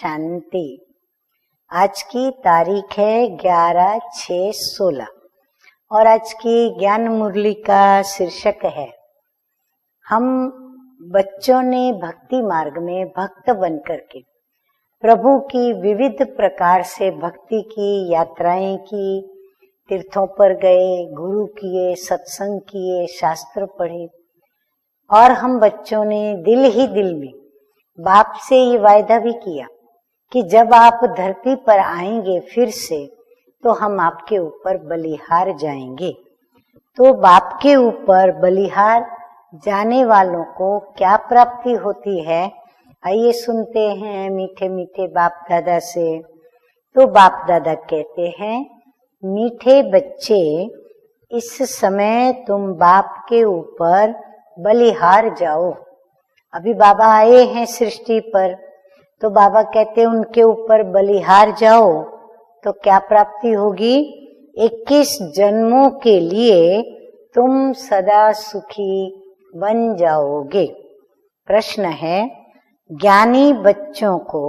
शांति। आज की तारीख है 11/6/16 और आज की ज्ञान मुरली का शीर्षक है हम बच्चों ने भक्ति मार्ग में भक्त बनकर के प्रभु की विविध प्रकार से भक्ति की यात्राएं की, तीर्थों पर गए, गुरु किए, सत्संग किए, शास्त्र पढ़े और हम बच्चों ने दिल ही दिल में बाप से ये वायदा भी किया कि जब आप धरती पर आएंगे फिर से तो हम आपके ऊपर बलिहार जाएंगे। तो बाप के ऊपर बलिहार जाने वालों को क्या प्राप्ति होती है, आइए सुनते हैं मीठे मीठे बाप दादा से। तो बाप दादा कहते हैं, मीठे बच्चे, इस समय तुम बाप के ऊपर बलिहार जाओ। अभी बाबा आए हैं सृष्टि पर, तो बाबा कहते हैं उनके ऊपर बलिहार जाओ तो क्या प्राप्ति होगी। 21 जन्मों के लिए तुम सदा सुखी बन जाओगे। प्रश्न है, ज्ञानी बच्चों को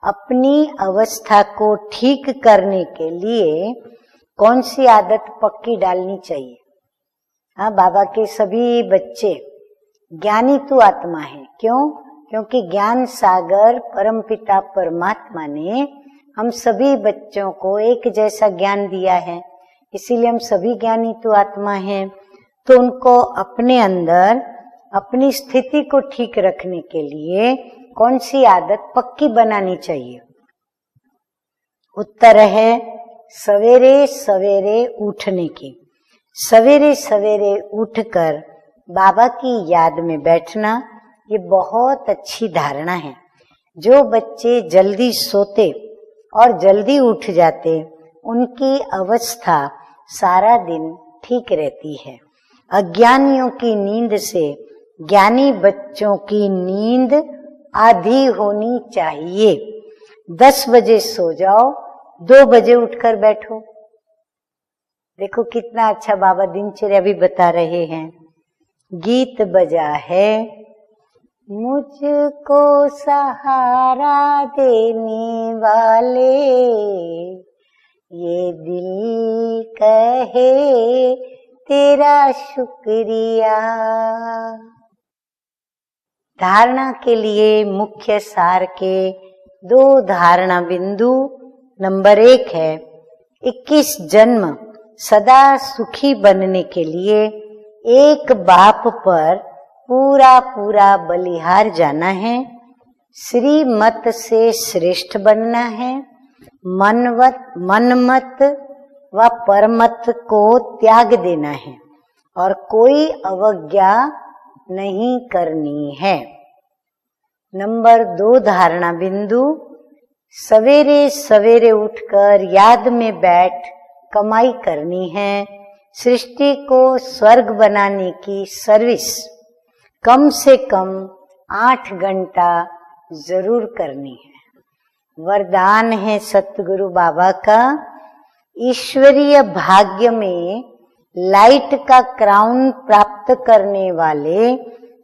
अपनी अवस्था को ठीक करने के लिए कौन सी आदत पक्की डालनी चाहिए। हाँ, बाबा के सभी बच्चे ज्ञानी तू आत्मा है। क्यों? क्योंकि ज्ञान सागर परमपिता परमात्मा ने हम सभी बच्चों को एक जैसा ज्ञान दिया है, इसीलिए हम सभी ज्ञानी तू आत्मा हैं। तो उनको अपने अंदर अपनी स्थिति को ठीक रखने के लिए कौन सी आदत पक्की बनानी चाहिए। उत्तर है सवेरे सवेरे उठने की। सवेरे सवेरे उठकर बाबा की याद में बैठना, ये बहुत अच्छी धारणा है। जो बच्चे जल्दी सोते और जल्दी उठ जाते उनकी अवस्था सारा दिन ठीक रहती है। अज्ञानियों की नींद से ज्ञानी बच्चों की नींद आधी होनी चाहिए। 10 बजे सो जाओ, 2 बजे उठकर बैठो। देखो कितना अच्छा बाबा दिनचर्या भी बता रहे हैं। गीत बजा है, मुझको सहारा देने वाले, ये दिल कहे तेरा शुक्रिया। धारणा के लिए मुख्य सार के 2 धारणा बिंदु। नंबर 1 है 21 जन्म सदा सुखी बनने के लिए एक बाप पर पूरा पूरा बलिहार जाना है। श्रीमत से श्रेष्ठ बनना है। मनमत व परमत को त्याग देना है और कोई अवज्ञा नहीं करनी है। नंबर 2 धारणा बिंदु, सवेरे सवेरे उठकर याद में बैठ कमाई करनी है। सृष्टि को स्वर्ग बनाने की सर्विस कम से कम 8 घंटा जरूर करनी है। वरदान है सतगुरु बाबा का, ईश्वरीय भाग्य में लाइट का क्राउन प्राप्त करने वाले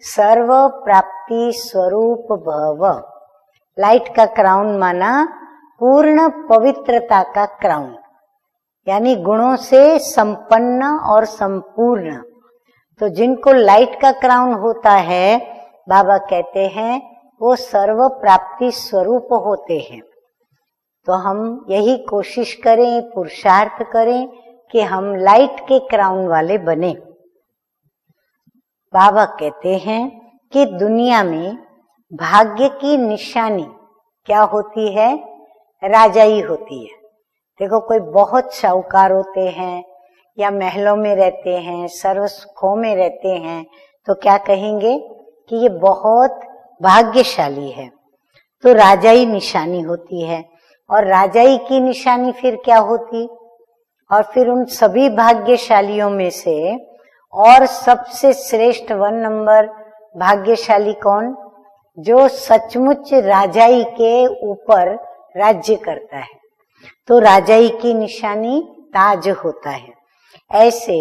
सर्व प्राप्ति स्वरूप भव। लाइट का क्राउन माना पूर्ण पवित्रता का क्राउन, यानी गुणों से संपन्न और संपूर्ण। तो जिनको लाइट का क्राउन होता है, बाबा कहते हैं वो सर्व प्राप्ति स्वरूप होते हैं। तो हम यही कोशिश करें, पुरुषार्थ करें कि हम लाइट के क्राउन वाले बने। बाबा कहते हैं कि दुनिया में भाग्य की निशानी क्या होती है? राजाई होती है। देखो, कोई बहुत शाहूकार होते हैं या महलों में रहते हैं, सर्व सुखों में रहते हैं, तो क्या कहेंगे कि ये बहुत भाग्यशाली है। तो राजाई निशानी होती है। और राजाई की निशानी फिर क्या होती? और फिर उन सभी भाग्यशालियों में से और सबसे श्रेष्ठ 1 नंबर भाग्यशाली कौन? जो सचमुच राजाई के ऊपर राज्य करता है। तो राजाई की निशानी ताज होता है। ऐसे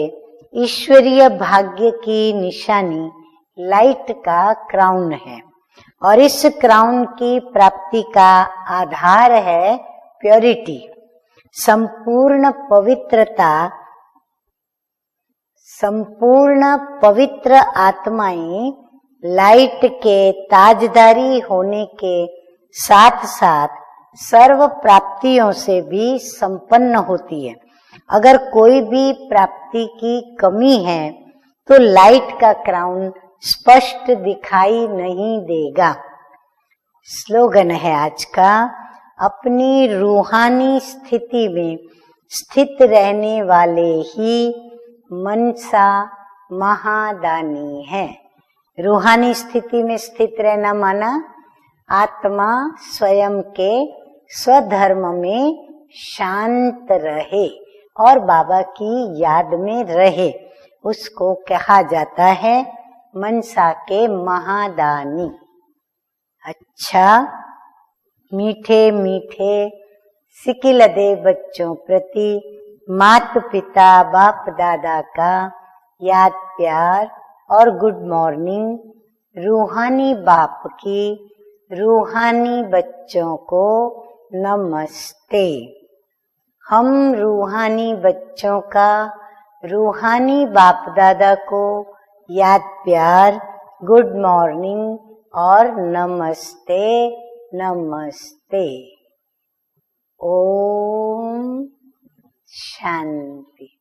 ईश्वरीय भाग्य की निशानी लाइट का क्राउन है। और इस क्राउन की प्राप्ति का आधार है प्योरिटी, संपूर्ण पवित्रता। संपूर्ण पवित्र आत्माएं लाइट के ताजदारी होने के साथ साथ सर्व प्राप्तियों से भी संपन्न होती है। अगर कोई भी प्राप्ति की कमी है तो लाइट का क्राउन स्पष्ट दिखाई नहीं देगा। स्लोगन है आज का, अपनी रूहानी स्थिति में स्थित रहने वाले ही मनसा महादानी है। रूहानी स्थिति में स्थित रहना माना आत्मा स्वयं के स्वधर्म में शांत रहे और बाबा की याद में रहे, उसको कहा जाता है मनसा के महादानी। अच्छा, मीठे मीठे सिकिलदे बच्चों प्रति मात पिता बाप दादा का याद प्यार और गुड मॉर्निंग। रूहानी बाप की रूहानी बच्चों को नमस्ते। हम रूहानी बच्चों का रूहानी बाप दादा को याद प्यार, गुड मॉर्निंग और नमस्ते नमस्ते। ओम शांति।